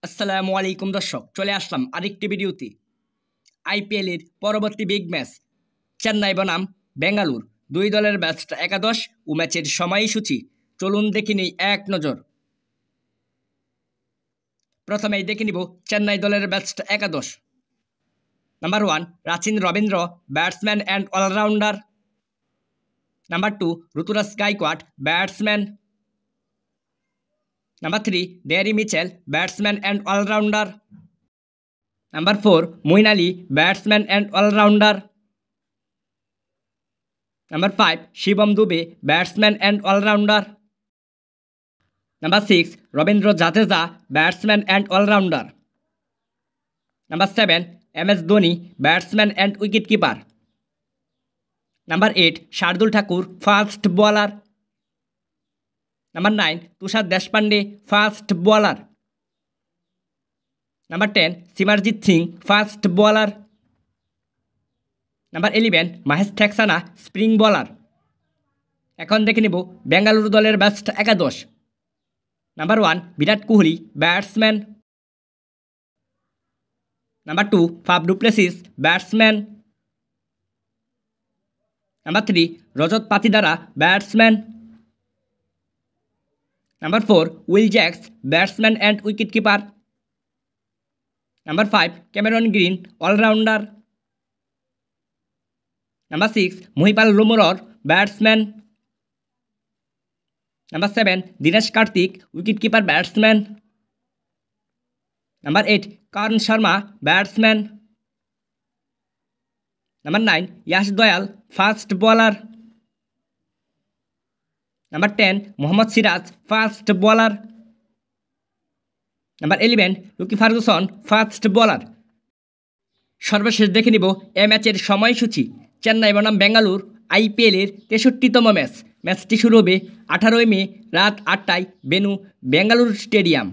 আসসালামু আলাইকুম দর্শক, চলে আসলাম আরেকটি ভিডিওতে। আইপিএলের পরবর্তী বিগ ম্যাচ চেন্নাই বনাম বেঙ্গালুর, দুই দলের ম্যাচটা একাদশ ও ম্যাচের সময়সূচি চলুন দেখে নিই এক নজর। প্রথমেই দেখে নিব চেন্নাই দলের ম্যাচটা একাদশ। Number 1 Rachin Ravindra, batsman and allrounder. Number 2 Ruturaj Gaikwad, batsman. Number 3 Gary Mitchell, batsman and all-rounder. Number 4 Moeen Ali, batsman and all-rounder. Number 5 Shivam Dube, batsman and all-rounder. Number 6 Rabindra Jadeja, batsman and all-rounder. Number 7 MS Dhoni, batsman and wicket-keeper. Number 8 Shardul Thakur, fast bowler. Number 9 Tushar Deshpande, fast bowler. Number 10 Simarjit Singh, fast bowler. Number 11 Mahesh Theksana, spring bowler. এখন দেখে নিব বেঙ্গালুরু দলের ব্যাটসটা একাদশ। Number 1 Virat Kohli, batsman. Number 2 Faf du Plessis, batsman. Number 3 Rajat Patidar, batsman. Number 4 Will Jacks, batsman and wicket-keeper. Number 5 Cameron Green, all-rounder. Number 6 Mohipal Romurodar, batsman. Number 7 Dinesh Karthik, wicket-keeper, batsman. Number 8 Karn Sharma, batsman. Number 9 Yash Doyal, fast bowler. Number 10 Mohammad Siraj, fast bowler. Number 11 Ricky Ferguson, fast bowler. সর্বশেষ দেখে নিব এ ম্যাচের সময়সূচি। চেন্নাই বনাম বেঙ্গালুর আইপিএলের 63তম ম্যাচটি শুরু হবে 18 মে রাত 8টায়, বেনু বেঙ্গালুরু স্টেডিয়াম।